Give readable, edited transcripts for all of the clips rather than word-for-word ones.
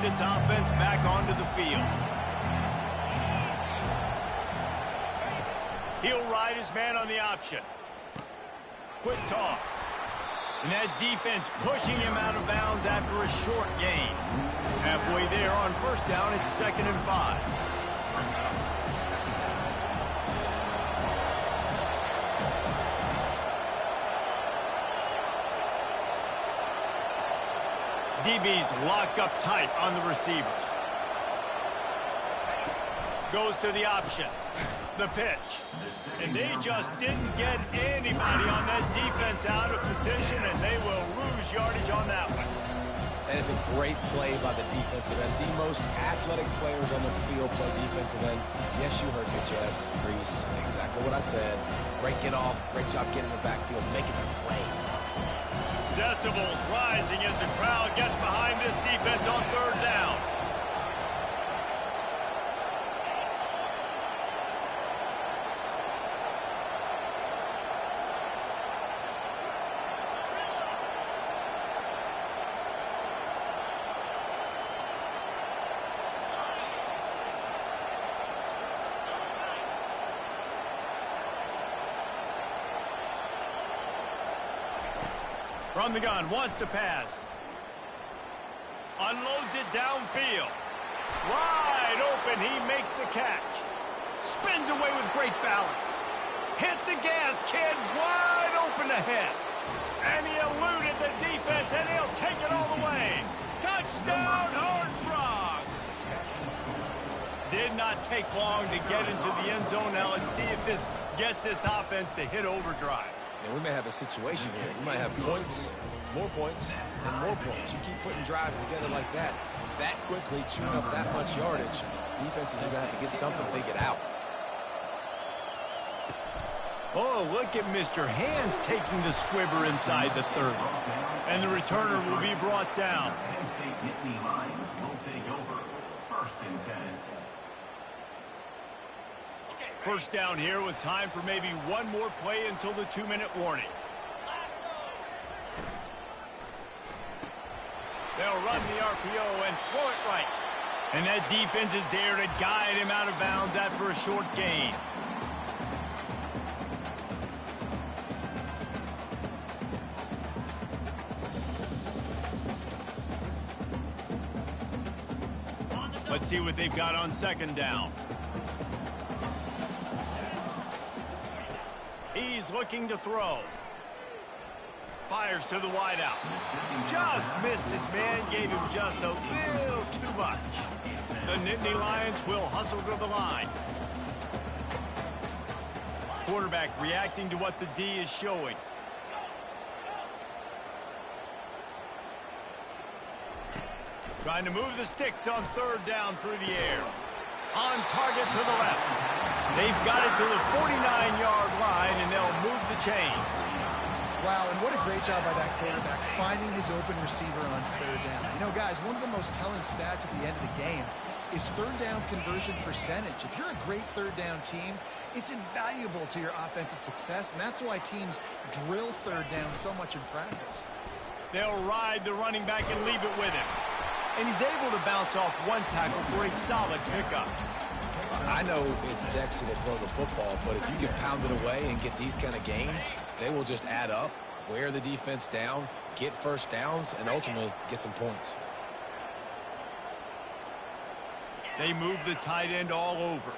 its offense back onto the field. He'll ride his man on the option. Quick toss. And that defense pushing him out of bounds after a short gain. Halfway there on first down, it's 2nd and 5. DB's locked up tight on the receivers. Goes to the option. The pitch. And they just didn't get anybody on that defense out of position, and they will lose yardage on that one. And it's a great play by the defensive end. The most athletic players on the field play defensive end. Yes, you heard me, Jess, Reese. Exactly what I said. Great get off. Great job getting in the backfield, making the play. Decibels rising as the crowd gets behind this defense on 3rd down. From the gun, wants to pass. Unloads it downfield. Wide open, he makes the catch. Spins away with great balance. Hit the gas, kid, wide open ahead. And he eluded the defense, and he'll take it all the way. Touchdown, Horned Frogs! Did not take long to get into the end zone. Now let's see if this gets this offense to hit overdrive. And we may have a situation here. We might have points, and more points. You keep putting drives together like that quickly, chewing up that much yardage. Defenses are going to have to get something figured out. Oh, look at Mr. Hands taking the squibber inside the 30. And the returner will be brought down. First down here with time for maybe one more play until the 2-minute warning. They'll run the RPO and throw it right. And that defense is there to guide him out of bounds after a short gain. Let's see what they've got on 2nd down. He's looking to throw. Fires to the wideout. Just missed his man, gave him just a little too much. The Nittany Lions will hustle to the line. Quarterback reacting to what the D is showing. Trying to move the sticks on 3rd down through the air. On target to the left. They've got it to the 49-yard line, and they'll move the chains. Wow, and what a great job by that quarterback, finding his open receiver on 3rd down. You know, guys, one of the most telling stats at the end of the game is 3rd down conversion percentage. If you're a great 3rd down team, it's invaluable to your offensive success, and that's why teams drill 3rd down so much in practice. They'll ride the running back and leave it with him. And he's able to bounce off one tackle for a solid pickup. I know it's sexy to throw the football, but if you can pound it away and get these kind of gains, they will just add up, wear the defense down, get first downs, and ultimately get some points. They move the tight end all over.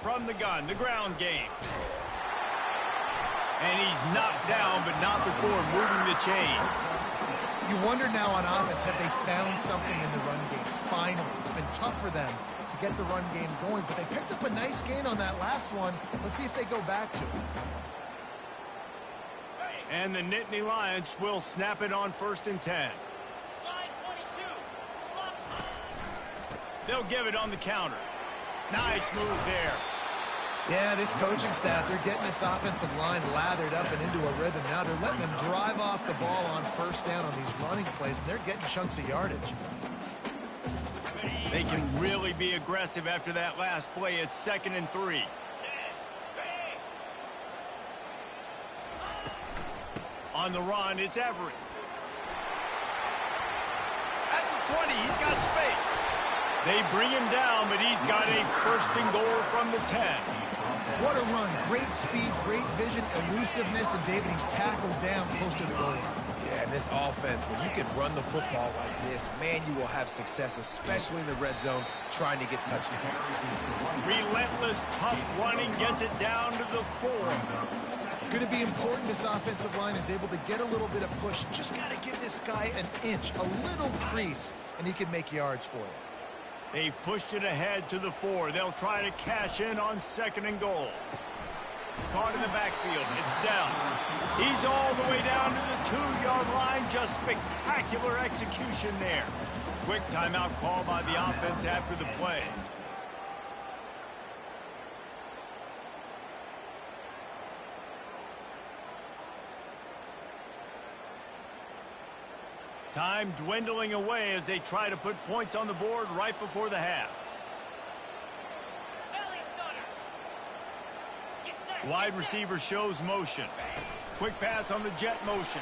From the gun, the ground game. And he's knocked down, but not before moving the chains. You wonder now on offense, have they found something in the run game? Finally, it's been tough for them to get the run game going, but they picked up a nice gain on that last one. Let's see if they go back to it. And the Nittany Lions will snap it on 1st and 10. They'll give it on the counter. Nice move there. Yeah, this coaching staff, they're getting this offensive line lathered up and into a rhythm. Now they're letting them drive off the ball on 1st down on these running plays, and they're getting chunks of yardage. They can really be aggressive after that last play. It's 2nd and 3. On the run, it's Everett. 20. He's got space. They bring him down, but he's got a first and goal from the 10. What a run. Great speed, great vision, elusiveness, and David, he's tackled down close to the goal line. Yeah, and this offense, when you can run the football like this, man, you will have success, especially in the red zone, trying to get touchdowns. Relentless, tough running gets it down to the 4. It's going to be important this offensive line is able to get a little bit of push. Just got to give this guy an inch, a little crease, and he can make yards for you. They've pushed it ahead to the 4. They'll try to cash in on second and goal. Caught in the backfield. It's down. He's all the way down to the 2-yard line. Just spectacular execution there. Quick timeout call by the offense after the play. Time dwindling away as they try to put points on the board right before the half. Wide receiver shows motion. Quick pass on the jet motion.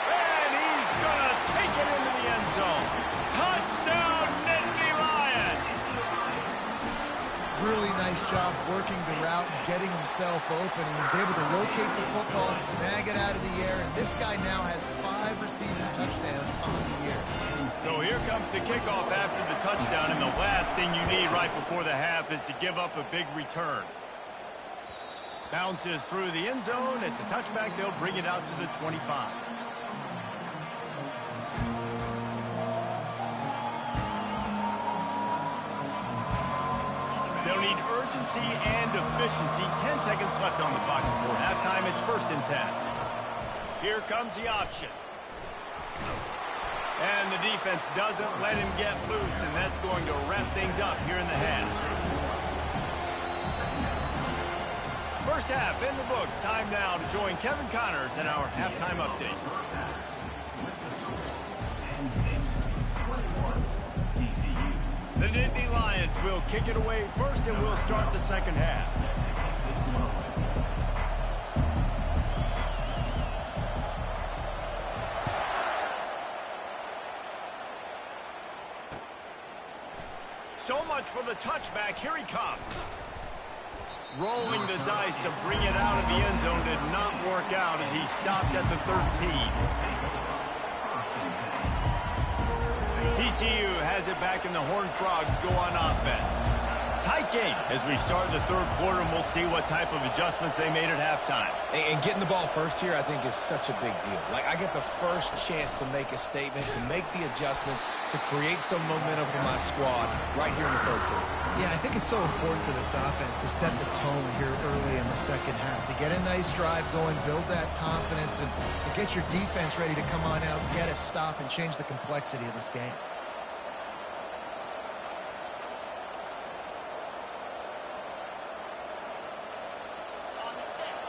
And he's going to take it into the end zone. Touchdown, Nittany Lions! Really nice job working the route and getting himself open. He was able to locate the football, snag it out of the air, and this guy now has 5 receiving touchdowns on the year. So here comes the kickoff after the touchdown, and the last thing you need right before the half is to give up a big return. Bounces through the end zone. It's a touchback. They'll bring it out to the 25. They'll need urgency and efficiency. 10 seconds left on the clock before halftime. It's 1st and 10. Here comes the option. And the defense doesn't let him get loose, and that's going to wrap things up here in the half. First half in the books. Time now to join Kevin Connors in our halftime update. The Nittany Lions will kick it away first, and we'll start the second half. So much for the touchback. Here he comes. Rolling the dice to bring it out of the end zone did not work out as he stopped at the 13. TCU has it back, and the Horned Frogs go on offense. Tight game as we start the third quarter, and we'll see what type of adjustments they made at halftime. And getting the ball first here, I think, is such a big deal. Like, I get the first chance to make a statement, to make the adjustments, to create some momentum for my squad right here in the third quarter. Yeah, I think it's so important for this offense to set the tone here early in the second half, to get a nice drive going, build that confidence, and get your defense ready to come on out, get a stop, and change the complexity of this game.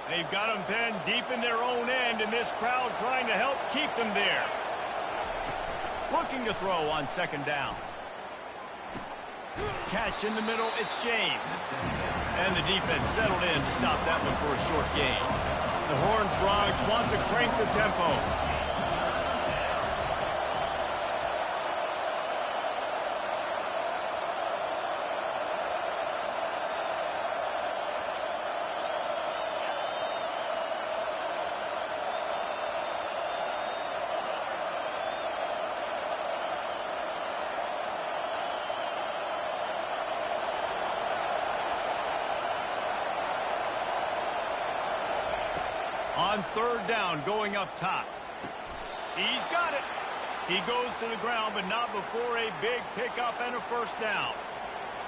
They've got them pinned deep in their own end, and this crowd trying to help keep them there. Looking to throw on second down. Catch in the middle, it's James. And the defense settled in to stop that one for a short gain. The Horned Frogs want to crank the tempo. On third down, going up top. He's got it. He goes to the ground, but not before a big pickup and a first down.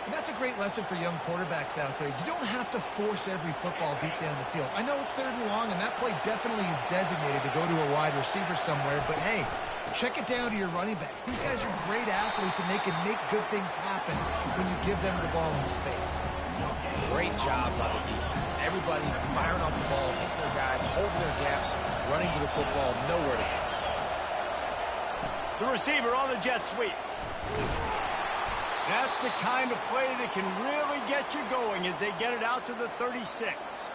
And that's a great lesson for young quarterbacks out there. You don't have to force every football deep down the field. I know it's third and long, and that play definitely is designated to go to a wide receiver somewhere, but hey, check it down to your running backs. These guys are great athletes, and they can make good things happen when you give them the ball in space. Great job by the defense. Everybody firing off the ball, hitting their guys, holding their gaps, running to the football, nowhere to go. The receiver on the jet sweep. That's the kind of play that can really get you going as they get it out to the 36.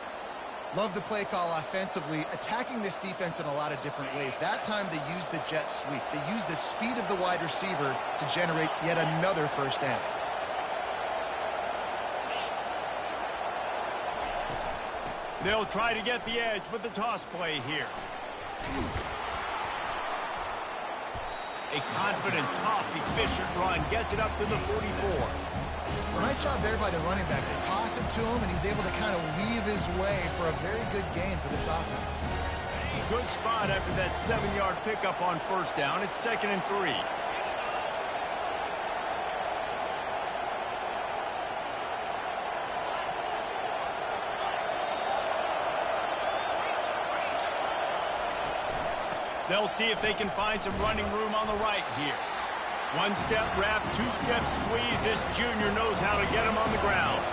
Love the play call offensively, attacking this defense in a lot of different ways. That time they used the jet sweep. They used the speed of the wide receiver to generate yet another first down. They'll try to get the edge with the toss play here. A confident, tough, efficient run gets it up to the 44. Well, nice job there by the running back. They toss it to him, and he's able to kind of weave his way for a very good gain for this offense. Good spot after that 7-yard pickup on first down. It's 2nd and 3. They'll see if they can find some running room on the right here. One-step wrap, two-step squeeze. This junior knows how to get him on the ground.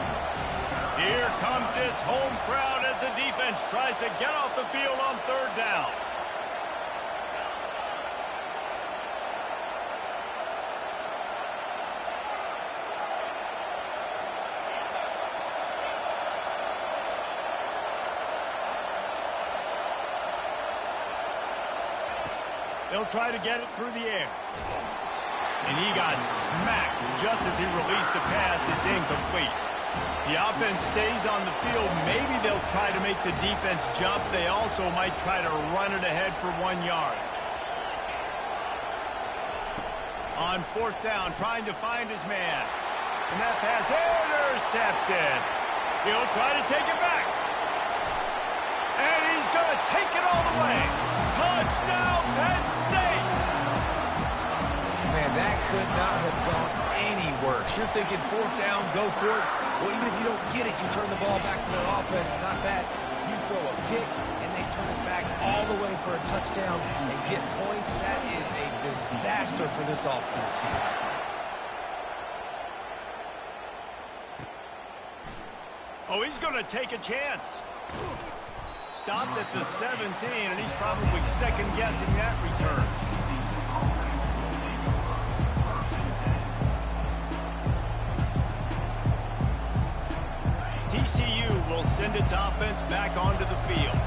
Here comes this home crowd as the defense tries to get off the field on 3rd down. They'll try to get it through the air. And he got smacked just as he released the pass. It's incomplete. The offense stays on the field. Maybe they'll try to make the defense jump. They also might try to run it ahead for 1 yard. On 4th down, trying to find his man. And that pass intercepted. He'll try to take it back. And he's going to take it all the way. Touchdown, Penn State! Man, that could not have gone any worse. You're thinking 4th down, go for it. Well, even if you don't get it, you turn the ball back to their offense. Not that. You throw a pick, and they turn it back all the way for a touchdown and get points. That is a disaster for this offense. Oh, he's going to take a chance. Stopped at the 17, and he's probably second-guessing that return. TCU will send its offense back onto the field.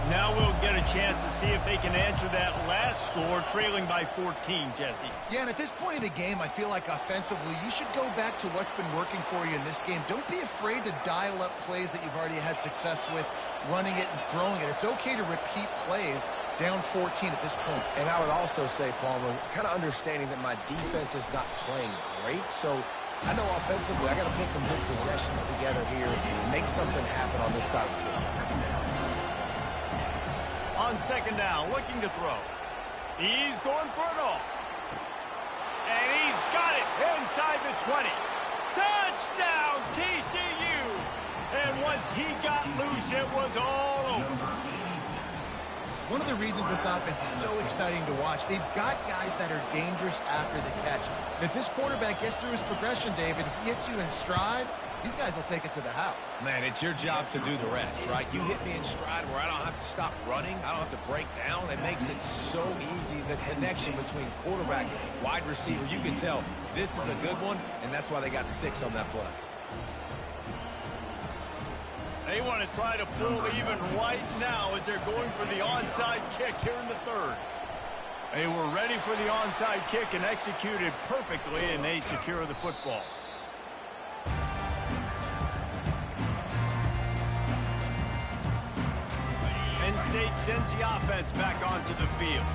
Now we'll get a chance to see if they can answer that last score, trailing by 14, Jesse. Yeah, and at this point of the game, I feel like offensively, you should go back to what's been working for you in this game. Don't be afraid to dial up plays that you've already had success with, running it and throwing it. It's okay to repeat plays down 14 at this point. And I would also say, Palmer, kind of understanding that my defense is not playing great, so I know offensively I got to put some good possessions together here and make something happen on this side of the field. On 2nd down, looking to throw. He's going for it all. And he's got it inside the 20. Touchdown, TCU! And once he got loose, it was all over. One of the reasons this offense is so exciting to watch, they've got guys that are dangerous after the catch. And if this quarterback gets through his progression, David, he hits you in stride, these guys will take it to the house. Man, it's your job to do the rest, right? You hit me in stride where I don't have to stop running. I don't have to break down. It makes it so easy. The connection between quarterback, wide receiver, you can tell this is a good one, and that's why they got 6 on that play. They want to try to pull even right now as they're going for the onside kick here in the 3rd. They were ready for the onside kick and executed perfectly, and they secure the football. Penn State sends the offense back onto the field.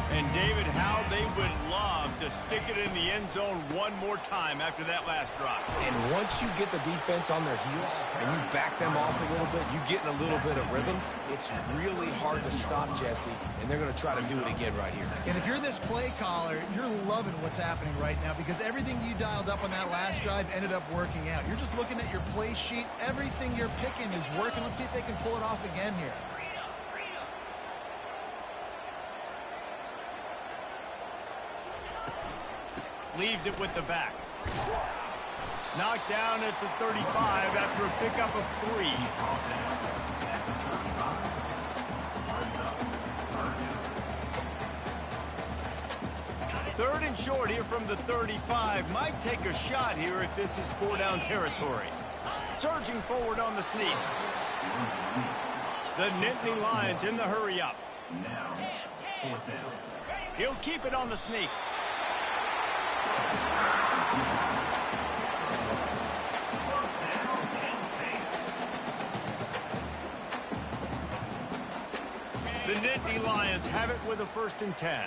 And, David, how they would love to stick it in the end zone one more time after that last drive. And once you get the defense on their heels and you back them off a little bit, you get in a little bit of rhythm, it's really hard to stop, Jesse, and they're going to try to do it again right here. And if you're this play caller, you're loving what's happening right now because everything you dialed up on that last drive ended up working out. You're just looking at your play sheet. Everything you're picking is working. Let's see if they can pull it off again here. Leaves it with the back. Knocked down at the 35 after a pickup of 3. Third and short here from the 35. Might take a shot here if this is 4-down territory. Surging forward on the sneak. The Nittany Lions in the hurry-up. Now, fourth down. He'll keep it on the sneak. The Nittany Lions have it with a 1st and 10.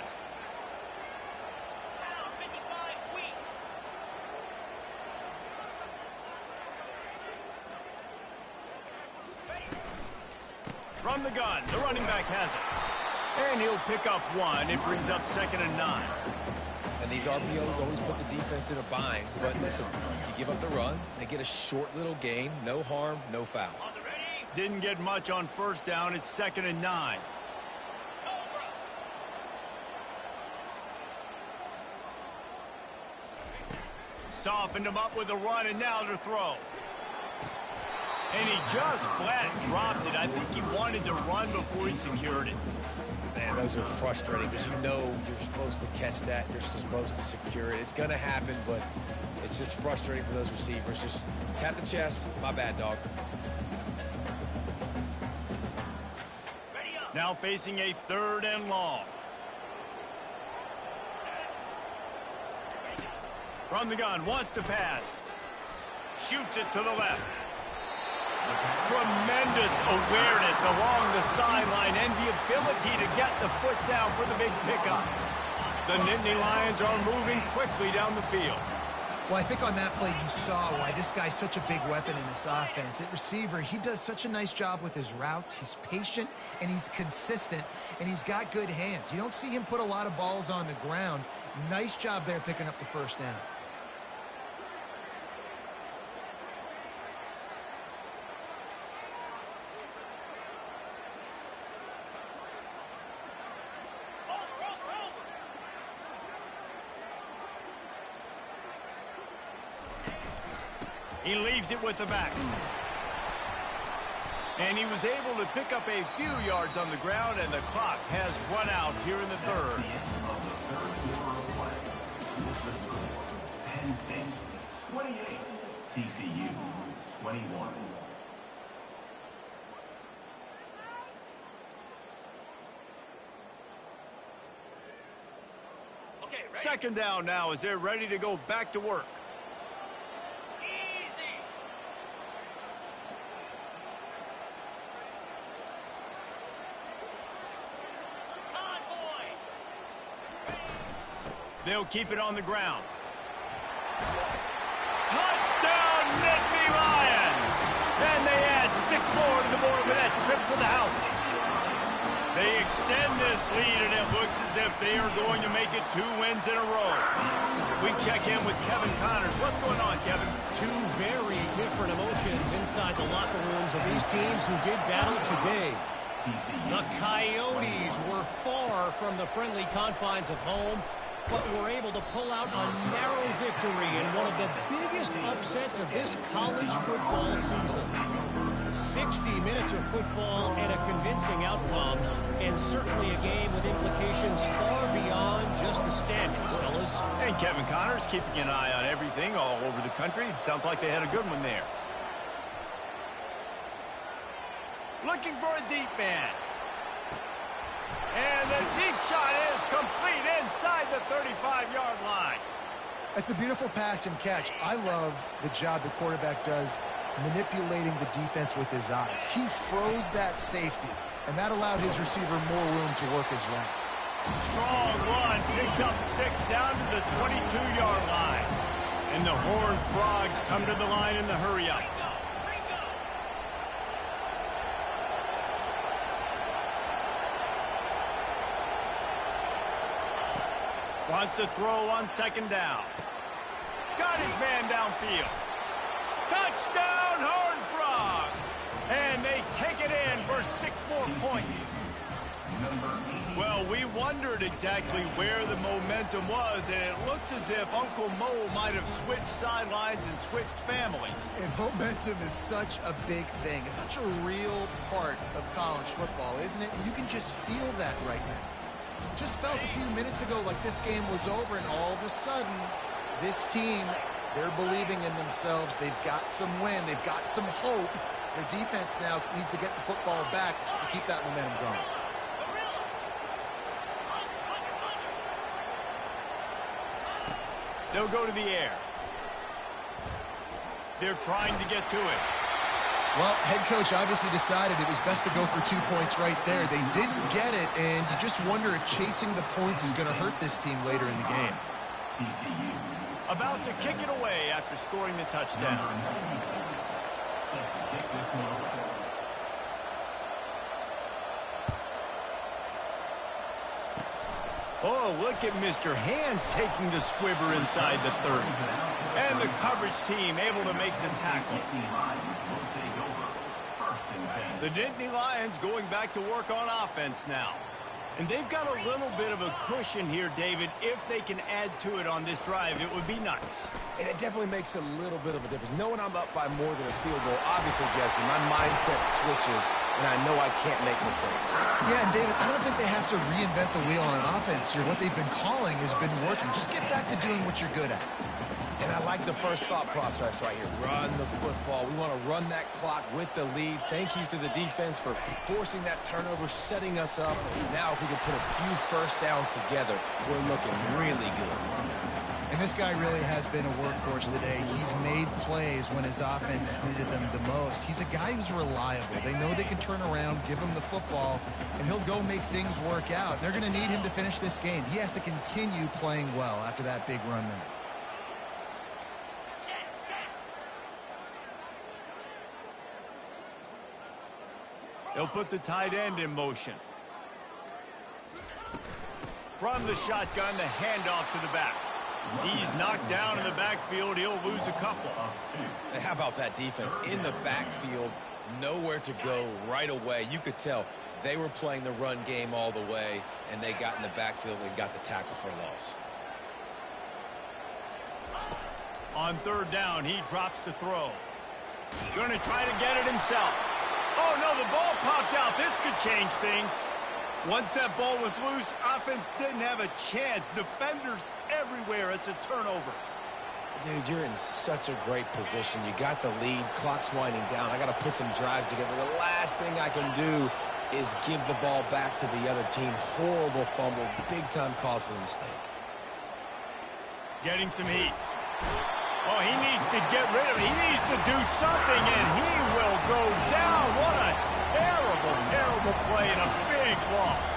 From the gun, the running back has it. And he'll pick up 1. It brings up 2nd and 9. And these RPOs always put the defense in a bind. But listen, you give up the run, they get a short little gain. No harm, no foul. Didn't get much on 1st down. It's 2nd and 9. Softened him up with a run, and now to throw. And he just flat dropped it. I think he wanted to run before he secured it. Man, those are frustrating because you know you're supposed to catch that. You're supposed to secure it. It's going to happen, but it's just frustrating for those receivers. Just tap the chest. My bad, dog. Now facing a 3rd and long. From the gun, wants to pass. Shoots it to the left. Tremendous awareness along the sideline and the ability to get the foot down for the big pickup. The Nittany Lions are moving quickly down the field. Well, I think on that play you saw why this guy's such a big weapon in this offense. At receiver, he does such a nice job with his routes. He's patient, and he's consistent, and he's got good hands. You don't see him put a lot of balls on the ground. Nice job there picking up the 1st down. He leaves it with the back. And he was able to pick up a few yards on the ground, and the clock has run out here in the 3rd. Of the 3rd quarter of play. Penn State 28, TCU 21. Okay, 2nd down now as they're ready to go back to work. They'll keep it on the ground. Touchdown, Nittany Lions! And they add 6 more to the board with that trip to the house. They extend this lead, and it looks as if they are going to make it 2 wins in a row. We check in with Kevin Connors. What's going on, Kevin? 2 very different emotions inside the locker rooms of these teams who did battle today. The Coyotes were far from the friendly confines of home, but were able to pull out a narrow victory in one of the biggest upsets of this college football season. 60 minutes of football and a convincing outcome, and certainly a game with implications far beyond just the standings, fellas. And Kevin Connors keeping an eye on everything all over the country. Sounds like they had a good one there. Looking for a deep man. And the deep shot is complete inside the 35-yard line. That's a beautiful pass and catch. I love the job the quarterback does manipulating the defense with his eyes. He froze that safety, and that allowed his receiver more room to work his route. Strong run, picks up 6 down to the 22-yard line. And the Horned Frogs come to the line in the hurry-up. Wants to throw on 2nd down. Got his man downfield. Touchdown, Horned Frogs! And they take it in for 6 more points. Well, we wondered exactly where the momentum was, and it looks as if Uncle Mo might have switched sidelines and switched families. And momentum is such a big thing. It's such a real part of college football, isn't it? You can just feel that right now. Just felt a few minutes ago like this game was over, and all of a sudden, this team, they're believing in themselves. They've got some wind. They've got some hope. Their defense now needs to get the football back to keep that momentum going. They'll go to the air. They're trying to get to it. Well, head coach obviously decided it was best to go for 2 points right there. They didn't get it, and you just wonder if chasing the points is going to hurt this team later in the game. TCU. About to kick it away after scoring the touchdown. Set to kick this one away. Oh, look at Mr. Hands taking the squibber inside the 30. And the coverage team able to make the tackle. The Nittany Lions going back to work on offense now. And they've got a little bit of a cushion here, David. If they can add to it on this drive, it would be nice. And it definitely makes a little bit of a difference. Knowing I'm up by more than a field goal, obviously, Jesse, my mindset switches, and I know I can't make mistakes. Yeah, and David, I don't think they have to reinvent the wheel on offense here. What they've been calling has been working. Just get back to doing what you're good at. And I like the first thought process right here. Run the football. We want to run that clock with the lead. Thank you to the defense for forcing that turnover, setting us up. Now, if we can put a few first downs together, we're looking really good. And this guy really has been a workhorse today. He's made plays when his offense has needed them the most. He's a guy who's reliable. They know they can turn around, give him the football, and he'll go make things work out. They're going to need him to finish this game. He has to continue playing well after that big run there. They'll put the tight end in motion. From the shotgun, the handoff to the back. He's knocked down in the backfield. He'll lose a couple. Hey, how about that defense? In the backfield, nowhere to go right away. You could tell they were playing the run game all the way, and they got in the backfield and got the tackle for a loss. On third down, he drops to throw. Going to try to get it himself. Oh, no, the ball popped out. This could change things. Once that ball was loose, offense didn't have a chance. Defenders everywhere. It's a turnover. Dude, you're in such a great position. You got the lead. Clock's winding down. I got to put some drives together. The last thing I can do is give the ball back to the other team. Horrible fumble. Big-time costly mistake. Getting some heat. Oh, he needs to get rid of it. He needs to do something, and he will go down. What a terrible, terrible play and a big loss.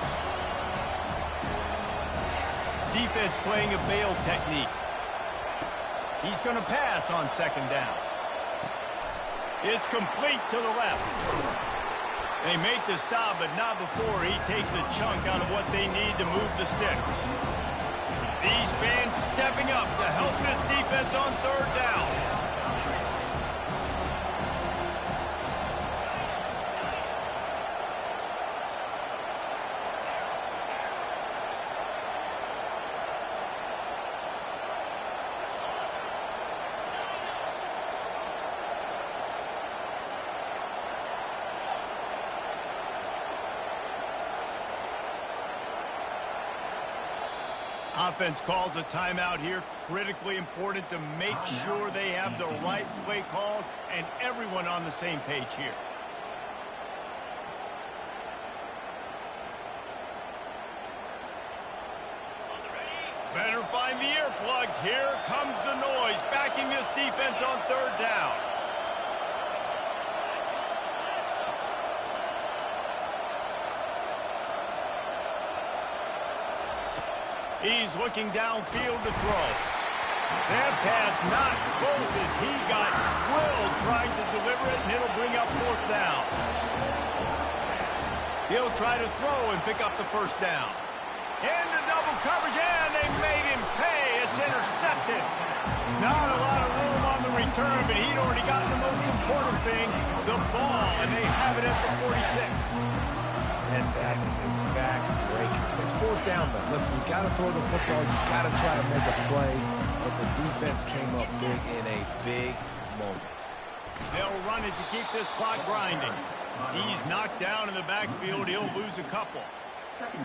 Defense playing a bail technique. He's going to pass on second down. It's complete to the left. They make the stop, but not before he takes a chunk out of what they need to move the sticks. These fans stepping up to help this defense on third down. Offense calls a timeout here. Critically important to make sure they have the right play called and everyone on the same page here. Better find the earplugs. Here comes the noise, backing this defense on third down. He's looking downfield to throw. That pass not close as he got drilled trying to deliver it, and it'll bring up fourth down. He'll try to throw and pick up the first down. Into double coverage, and they made him pay. It's intercepted. Not a lot of room on the return, but he'd already gotten the most important thing, the ball, and they have it at the 46. And that is a back-breaker. It's fourth down, though. Listen, you got to throw the football. You got to try to make a play. But the defense came up big in a big moment. They'll run it to keep this clock grinding. He's knocked down in the backfield. He'll lose a couple.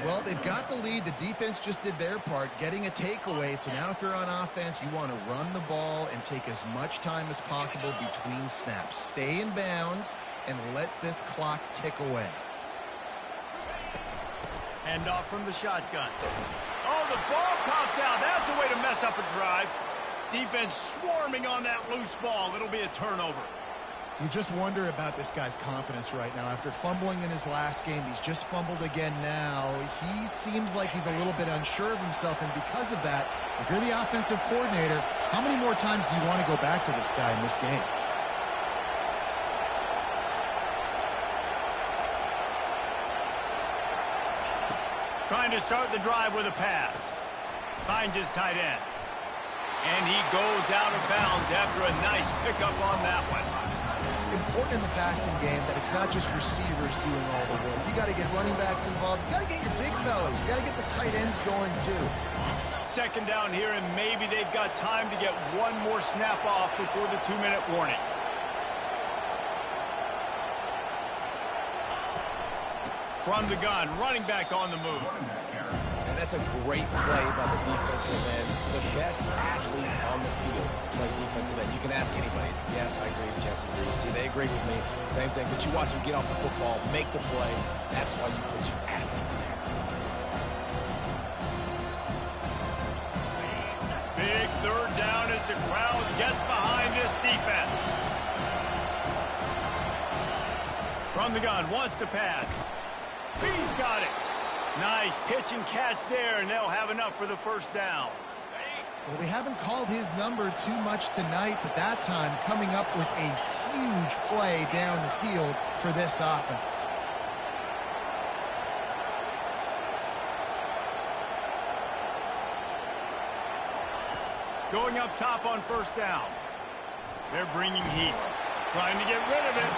Well, they've got the lead. The defense just did their part, getting a takeaway. So now if you're on offense, you want to run the ball and take as much time as possible between snaps. Stay in bounds and let this clock tick away. Hand off from the shotgun. Oh, the ball popped out. That's a way to mess up a drive. Defense swarming on that loose ball. It'll be a turnover. You just wonder about this guy's confidence right now. After fumbling in his last game, he's just fumbled again now. He seems like he's a little bit unsure of himself, and because of that, if you're the offensive coordinator, how many more times do you want to go back to this guy in this game? Trying to start the drive with a pass. Finds his tight end. And he goes out of bounds after a nice pickup on that one. Important in the passing game that it's not just receivers doing all the work. You got to get running backs involved. You got to get your big fellas. You got to get the tight ends going too. Second down here, and maybe they've got time to get one more snap off before the 2-minute warning. From the gun, running back on the move. And that's a great play by the defensive end. The best athletes on the field play defensive end. You can ask anybody. Yes, I agree. Jesse agrees. See, they agree with me. Same thing. But you watch them get off the football, make the play. That's why you put your athletes there. Big third down as the crowd gets behind this defense. From the gun, wants to pass. He's got it. Nice pitch and catch there, and they'll have enough for the first down. Well, we haven't called his number too much tonight, but that time coming up with a huge play down the field for this offense. Going up top on first down. They're bringing heat. Trying to get rid of it.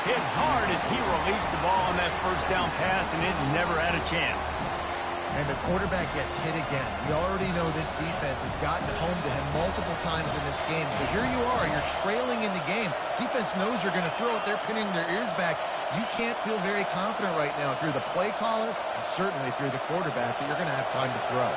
Hit hard as he released the ball on that first down pass, and it never had a chance. And the quarterback gets hit again. We already know this defense has gotten home to him multiple times in this game. So here you are, you're trailing in the game. Defense knows you're going to throw it. They're pinning their ears back. You can't feel very confident right now if you're the play caller, and certainly if you're the quarterback, that you're going to have time to throw.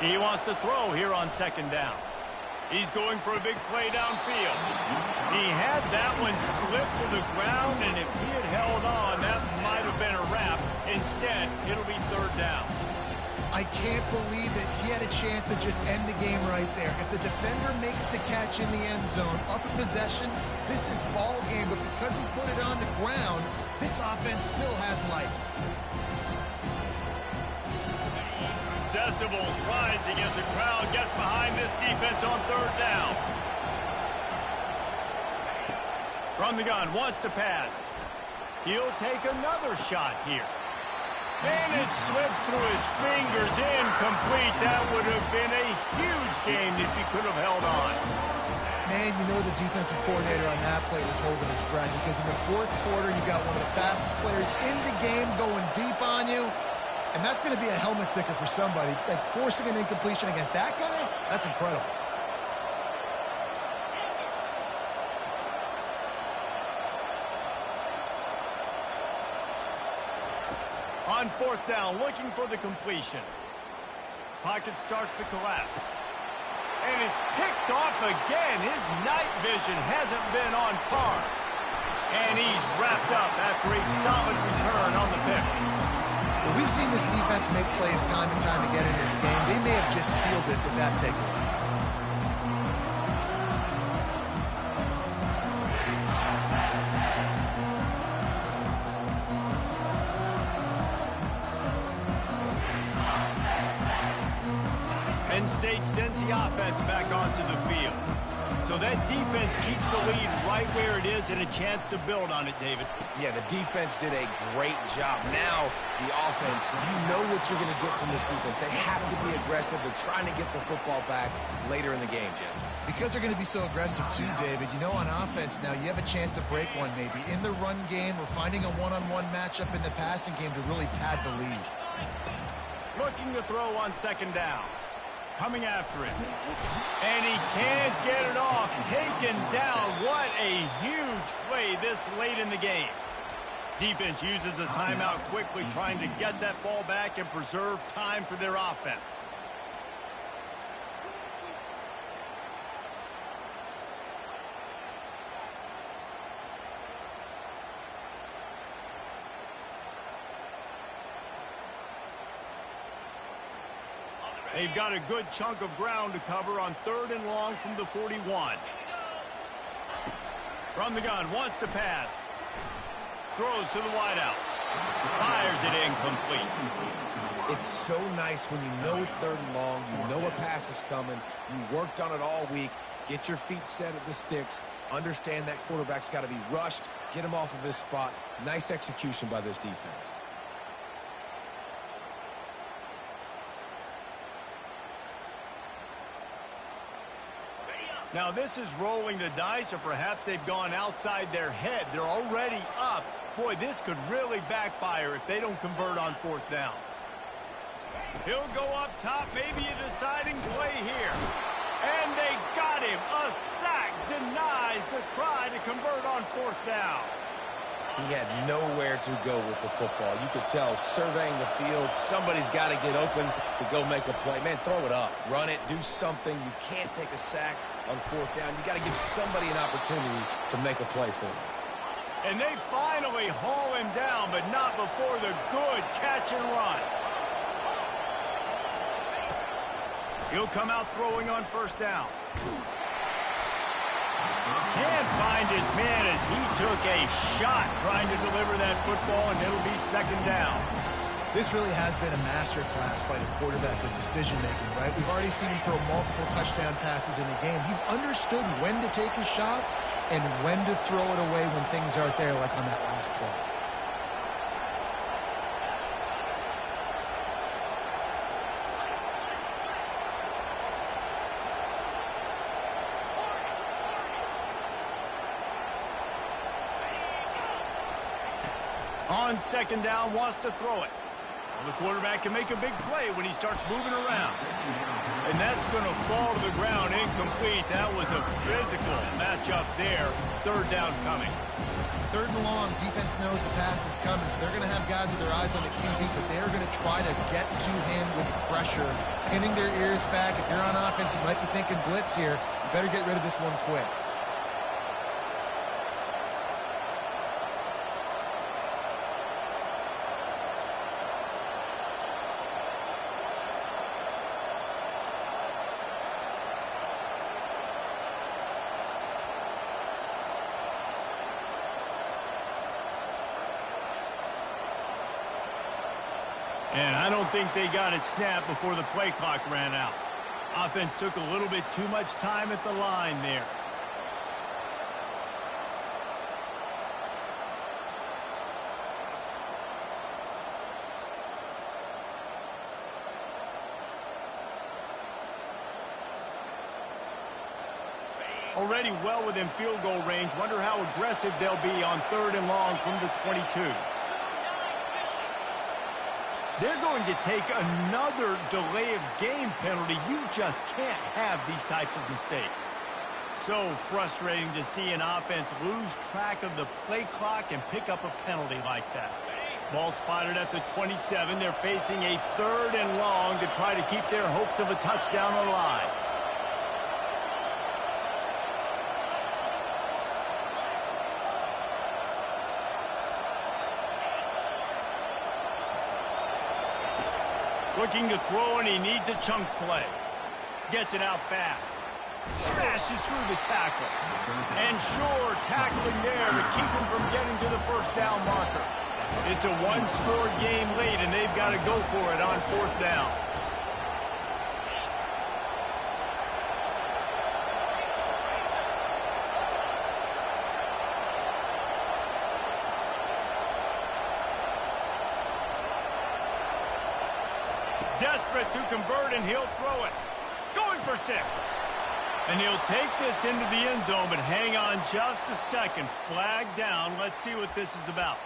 He wants to throw here on second down. He's going for a big play downfield. He had that one slip to the ground, and if he had held on, that might have been a wrap. Instead, it'll be third down. I can't believe it. He had a chance to just end the game right there. If the defender makes the catch in the end zone, up a possession, this is ball game. But because he put it on the ground, this offense still has life. Decibels rising as the crowd gets behind this defense on third down. From the gun, wants to pass. He'll take another shot here. And it slips through his fingers, incomplete. That would have been a huge game if he could have held on. Man, you know the defensive coordinator on that play was holding his breath, because in the fourth quarter, you got one of the fastest players in the game going deep on you. And that's going to be a helmet sticker for somebody. Like, forcing an incompletion against that guy, that's incredible. On fourth down, looking for the completion. Pocket starts to collapse. And it's picked off again. His night vision hasn't been on par. And he's wrapped up after a solid return on the pick. Well, we've seen this defense make plays time and time again in this game. They may have just sealed it with that takeaway. Penn State sends the offense back onto the field. So that defense keeps the lead right where it is and a chance to build on it, David. Yeah, the defense did a great job. Now, the offense, you know what you're going to get from this defense. They have to be aggressive. They're trying to get the football back later in the game, Jesse. Because they're going to be so aggressive too, David, you know, on offense now, you have a chance to break one maybe in the run game or finding a one-on-one matchup in the passing game to really pad the lead. Looking to throw on second down. Coming after it. And he can't get it off. Taken down. What a huge play this late in the game. Defense uses a timeout quickly, trying to get that ball back and preserve time for their offense. They've got a good chunk of ground to cover on 3rd and long from the 41. From the gun, wants to pass. Throws to the wideout. Fires it incomplete. It's so nice when you know it's 3rd and long, you know a pass is coming, you worked on it all week, get your feet set at the sticks, understand that quarterback's got to be rushed, get him off of his spot. Nice execution by this defense. Now this is rolling the dice, or perhaps they've gone outside their head. They're already up. Boy, this could really backfire if they don't convert on 4th down. He'll go up top, maybe a deciding play here. And they got him. A sack denies the try to convert on 4th down. He had nowhere to go with the football. You could tell, surveying the field, somebody's got to get open to go make a play. Man, throw it up. Run it. Do something. You can't take a sack on 4th down. You got to give somebody an opportunity to make a play for him. And they finally haul him down, but not before the good catch and run. He'll come out throwing on 1st down. Can't find his man as he took a shot trying to deliver that football, and it'll be 2nd down. This really has been a masterclass by the quarterback with decision-making, right? We've already seen him throw multiple touchdown passes in the game. He's understood when to take his shots and when to throw it away when things aren't there, like on that last play. On 2nd down, wants to throw it. The quarterback can make a big play when he starts moving around. And that's going to fall to the ground incomplete. That was a physical matchup there. 3rd down coming. 3rd and long, defense knows the pass is coming, so they're going to have guys with their eyes on the QB, but they're going to try to get to him with pressure, pinning their ears back. If you're on offense, you might be thinking blitz here. You better get rid of this one quick. And I don't think they got it snapped before the play clock ran out. Offense took a little bit too much time at the line there. Already well within field goal range. Wonder how aggressive they'll be on 3rd and long from the 22. They're going to take another delay of game penalty. You just can't have these types of mistakes. So frustrating to see an offense lose track of the play clock and pick up a penalty like that. Ball spotted at the 27. They're facing a 3rd and long to try to keep their hopes of a touchdown alive. Looking to throw, and he needs a chunk play. Gets it out fast. Smashes through the tackle. And sure, tackling there to keep him from getting to the 1st down marker. It's a one-score game late, and they've got to go for it on 4th down. Desperate to convert, and he'll throw it. Going for 6. And he'll take this into the end zone, but hang on just a second. Flag down. Let's see what this is about.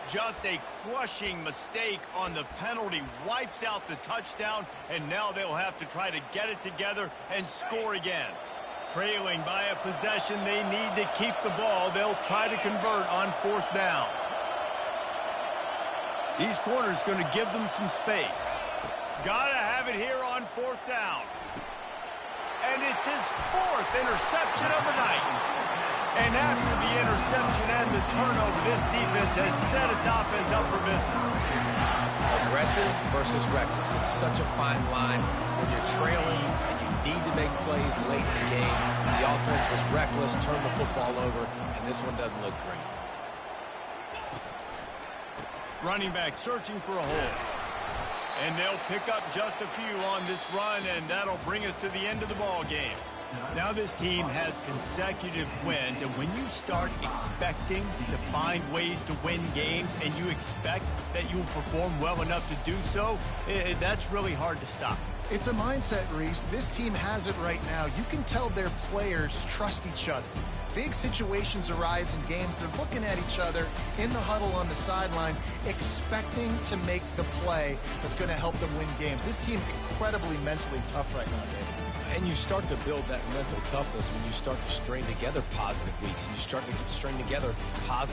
Just a crushing mistake on the penalty wipes out the touchdown, and now they'll have to try to get it together and score again. Trailing by a possession, they need to keep the ball. They'll try to convert on 4th down. These corners going to give them some space. Gotta have it here on 4th down. And it's his 4th interception of the night. And after the interception and the turnover, this defense has set its offense up for business. Aggressive versus reckless. It's such a fine line when you're trailing and you need to make plays late in the game. The offense was reckless, turned the football over, and this one doesn't look great. Running back searching for a hole. And they'll pick up just a few on this run, and that'll bring us to the end of the ball game. Now this team has consecutive wins, and when you start expecting to find ways to win games and you expect that you will perform well enough to do so, that's really hard to stop. It's a mindset, Reese. This team has it right now. You can tell their players trust each other. Big situations arise in games. They're looking at each other in the huddle on the sideline, expecting to make the play that's going to help them win games. This team incredibly mentally tough right now, David. And you start to build that mental toughness when you start to string together positive weeks. And you string together positive